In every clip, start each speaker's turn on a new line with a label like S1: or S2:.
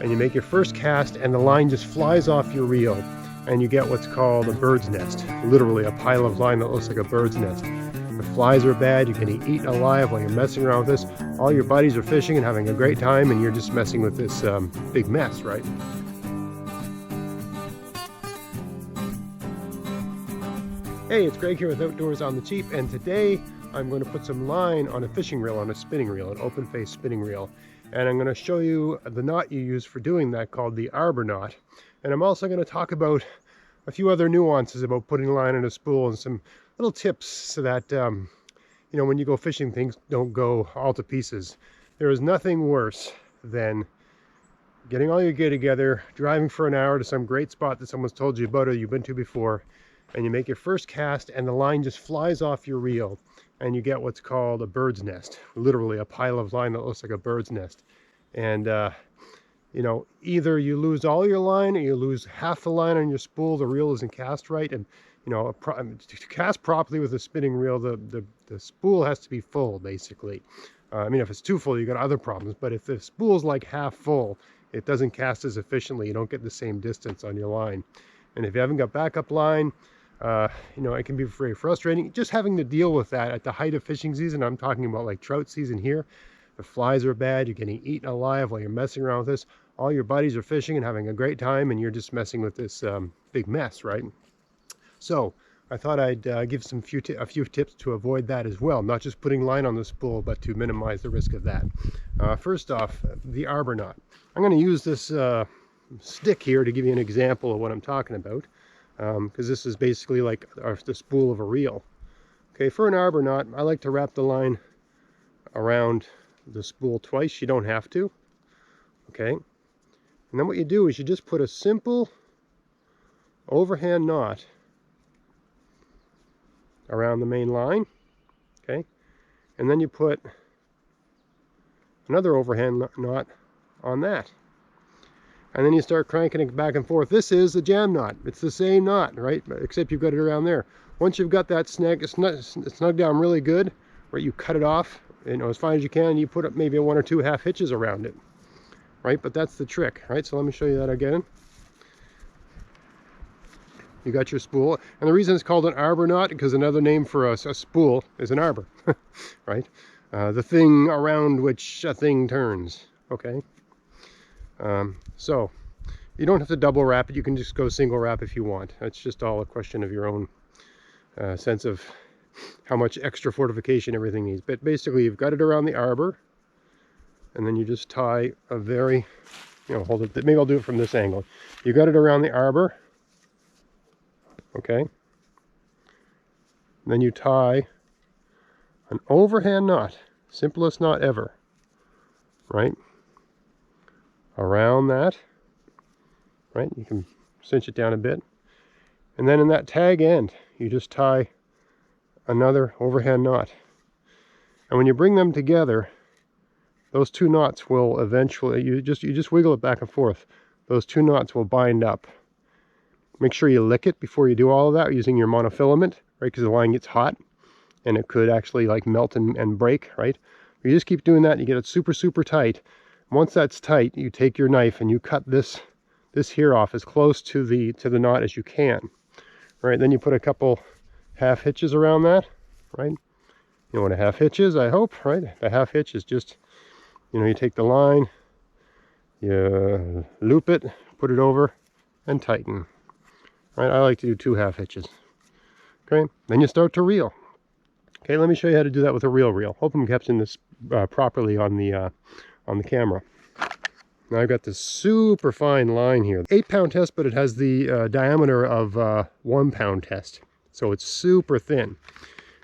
S1: and you make your first cast and the line just flies off your reel and you get what's called a bird's nest, literally a pile of line that looks like a bird's nest. The flies are bad, you're getting eaten alive while you're messing around with this. All your buddies are fishing and having a great time and you're just messing with this big mess, right? Hey, it's Greg here with Outdoors on the Cheap, and today I'm going to put some line on a fishing reel, on a spinning reel, an open face spinning reel. And I'm going to show you the knot you use for doing that, called the Arbor Knot. And I'm also going to talk about a few other nuances about putting line in a spool and some little tips so that, you know, when you go fishing, things don't go all to pieces. There is nothing worse than getting all your gear together, driving for an hour to some great spot that someone's told you about or you've been to before, and you make your first cast and the line just flies off your reel and you get what's called a bird's nest, literally a pile of line that looks like a bird's nest. And you know, either you lose all your line or you lose half the line on your spool, the reel isn't cast right. And you know, to cast properly with a spinning reel, the spool has to be full, basically. I mean, if it's too full, you got other problems, but if the spool's like half full, it doesn't cast as efficiently. You don't get the same distance on your line. And if you haven't got backup line, you know, it can be very frustrating just having to deal with that at the height of fishing season. I'm talking about like trout season here. The flies are bad, you're getting eaten alive while you're messing around with this. All your buddies are fishing and having a great time and you're just messing with this big mess, right? So I thought I'd give a few tips to avoid that as well, not just putting line on the spool, but to minimize the risk of that. First off, the Arbor Knot. I'm going to use this stick here to give you an example of what I'm talking about, because this is basically like the spool of a reel. Okay, for an Arbor Knot, I like to wrap the line around the spool twice. You don't have to. Okay, and then what you do is you just put a simple overhand knot around the main line. Okay, and then you put another overhand knot on that. And then you start cranking it back and forth. This is a jam knot. It's the same knot, right? Except you've got it around there. Once you've got that snug down really good, right, you cut it off, you know, as fine as you can. You put up maybe 1 or 2 half hitches around it, right? But that's the trick, right? So let me show you that again. You got your spool, and the reason it's called an arbor knot because another name for a spool is an arbor, right? The thing around which a thing turns. Okay. So you don't have to double wrap it. You can just go single wrap if you want. That's just all a question of your own sense of how much extra fortification everything needs. But basically, you've got it around the arbor, and then you just tie a very, you know, hold it. Maybe I'll do it from this angle. You got it around the arbor, okay? And then you tie an overhand knot, simplest knot ever, right? Around that, right? You can cinch it down a bit. And then in that tag end, you just tie another overhand knot. And when you bring them together, those two knots will eventually, you just wiggle it back and forth. Those two knots will bind up. Make sure you lick it before you do all of that using your monofilament, right? Because the line gets hot and it could actually like melt and break, right? You just keep doing that, you get it super, super tight. Once that's tight, you take your knife and you cut this here off as close to the knot as you can. Right, then you put a couple half hitches around that, right? You know what a half hitch is, I hope, right? The half hitch is just, you know, you take the line, you loop it, put it over, and tighten. Right, I like to do 2 half hitches. Okay, then you start to reel. Okay, let me show you how to do that with a real reel. Hope I'm capturing this properly on the camera. Now I've got this super fine line here, 8-pound test, but it has the diameter of 1 pound test, so it's super thin.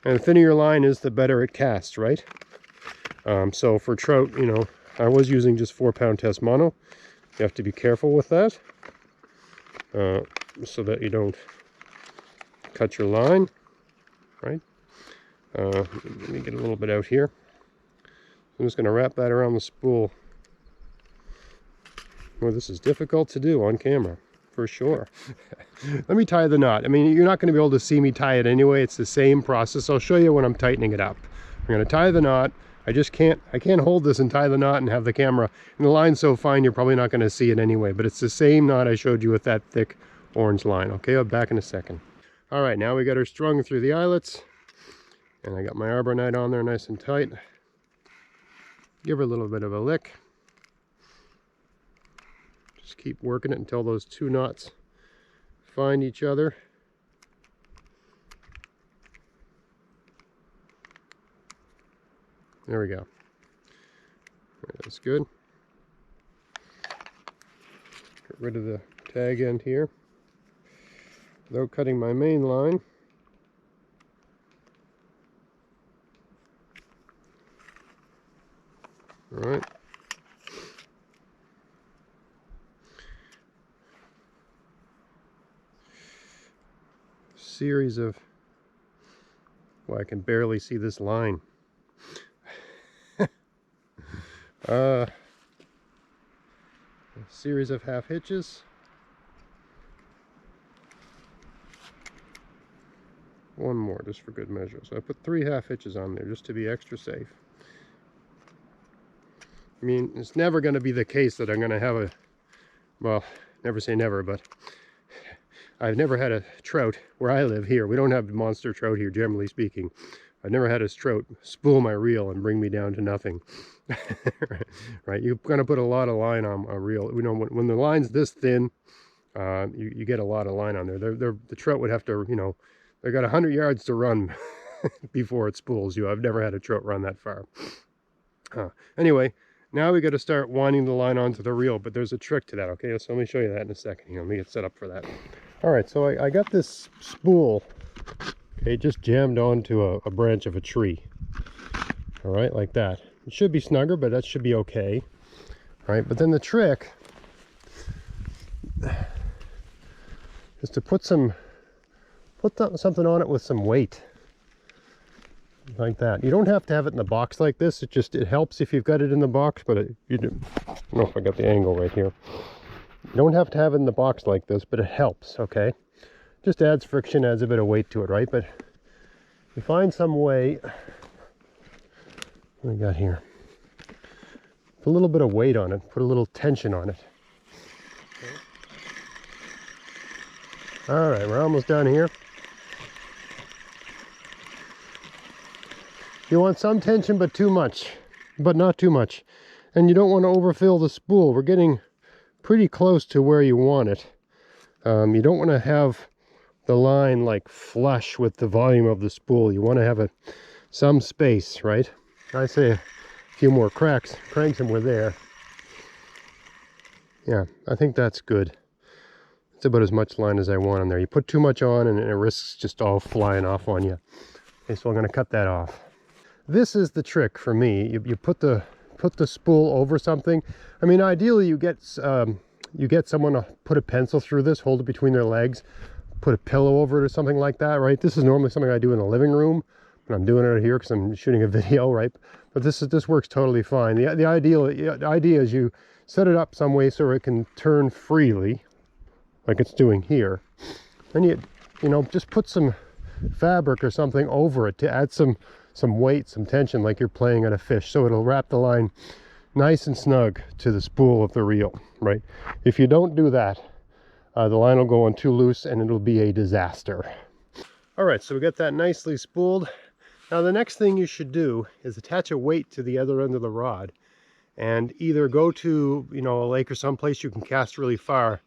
S1: And the thinner your line is, the better it casts, right? So for trout, you know, I was using just 4-pound test mono. You have to be careful with that, so that you don't cut your line, right? Let me get a little bit out here. I'm just going to wrap that around the spool. Well, this is difficult to do on camera, for sure. Let me tie the knot. I mean, you're not going to be able to see me tie it anyway. It's the same process. I'll show you when I'm tightening it up. I'm going to tie the knot, I can't hold this and tie the knot and have the camera. And the line's so fine, you're probably not going to see it anyway. But it's the same knot I showed you with that thick orange line. Okay, I'll be back in a second. All right, now we got her strung through the eyelets. And I got my Arbor Knot on there nice and tight. Give her a little bit of a lick. Just keep working it until those two knots find each other. There we go. That's good. Get rid of the tag end here without cutting my main line. All right. Series of, well, I can barely see this line. A series of half hitches. One more just for good measure. So I put 3 half hitches on there just to be extra safe. I mean, it's never going to be the case that I'm going to have a, well, never say never, but I've never had a trout where I live here. We don't have monster trout here, generally speaking. I've never had a trout spool my reel and bring me down to nothing. Right? You're going to put a lot of line on a reel. You know, when the line's this thin, you get a lot of line on there. The trout would have to, you know, they got 100 yards to run before it spools you. I've never had a trout run that far. Anyway, now we got to start winding the line onto the reel, but there's a trick to that. Okay, so let me show you that in a second. Here, let me get set up for that. All right, so I got this spool, okay, just jammed onto a branch of a tree. All right, like that. It should be snugger, but that should be okay. All right, but then the trick is to put something on it with some weight. Like that. You don't have to have it in the box like this. It helps if you've got it in the box, but I don't know if I got the angle right here. You don't have to have it in the box like this, but it helps, okay? Just adds friction, adds a bit of weight to it, right? But you find some way, what do we got here? Put a little bit of weight on it, put a little tension on it. Okay. All right, we're almost done here. You want some tension, but not too much. And you don't want to overfill the spool. We're getting pretty close to where you want it. You don't want to have the line like flush with the volume of the spool. You want to have some space, right? I say a few more cranks and we're there. Yeah, I think that's good. It's about as much line as I want on there. You put too much on and it risks just all flying off on you. Okay, so I'm going to cut that off. This is the trick for me. You put the spool over something. I mean, ideally you get someone to put a pencil through this, hold it between their legs, put a pillow over it or something like that, right? This is normally something I do in the living room, but I'm doing it here because I'm shooting a video, right? But this works totally fine. The idea is you set it up some way so it can turn freely, like it's doing here. Then you know, just put some fabric or something over it to add some weight, some tension, like you're playing at a fish, so it'll wrap the line nice and snug to the spool of the reel, right? If you don't do that, the line will go on too loose and it'll be a disaster. All right, so we got that nicely spooled. Now the next thing you should do is attach a weight to the other end of the rod and either go to, you know, a lake or someplace you can cast really far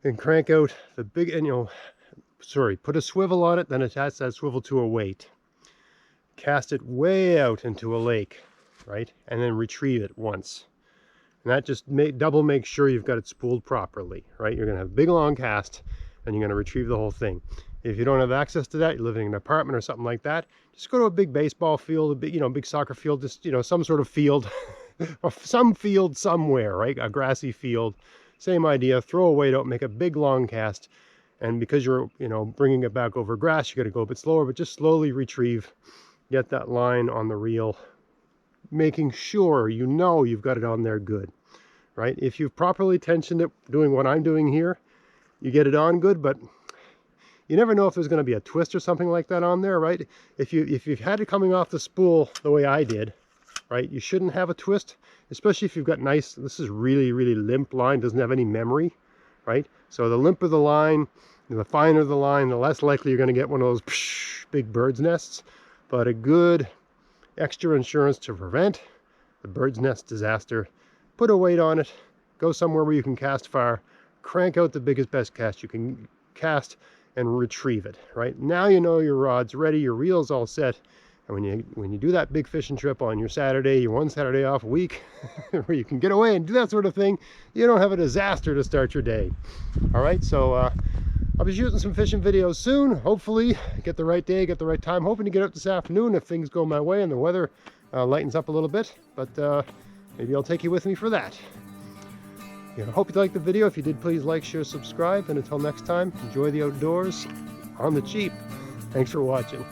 S1: and crank out the big, and put a swivel on it, then attach that swivel to a weight. Cast it way out into a lake, right? And then retrieve it once. And that just double make sure you've got it spooled properly, right? You're going to have a big long cast and you're going to retrieve the whole thing. If you don't have access to that, you're living in an apartment or something like that, just go to a big baseball field, a big, big soccer field, just, some sort of field, or some field somewhere, right? A grassy field, same idea, throw a weight out, make a big long cast. And because you're, bringing it back over grass, you got to go a bit slower, but just slowly retrieve. Get that line on the reel, making sure you've got it on there good, right? If you've properly tensioned it, doing what I'm doing here, you get it on good, but you never know if there's going to be a twist or something like that on there, right? If you've had it coming off the spool the way I did, right? You shouldn't have a twist, especially if you've got nice, this is really, really limp line, doesn't have any memory, right? So the limper the line, the finer the line, the less likely you're going to get one of those big bird's nests. But a good extra insurance to prevent the bird's nest disaster. Put a weight on it, go somewhere where you can cast far, crank out the biggest, best cast you can cast, and retrieve it, right? Now you know your rod's ready, your reel's all set, and when you do that big fishing trip on your Saturday, your one Saturday off a week, where you can get away and do that sort of thing, you don't have a disaster to start your day. All right, so I'll be shooting some fishing videos soon. Hopefully, get the right day, get the right time. Hoping to get up this afternoon if things go my way and the weather lightens up a little bit. But maybe I'll take you with me for that. I hope you liked the video. If you did, please like, share, subscribe. And until next time, enjoy the outdoors on the cheap. Thanks for watching.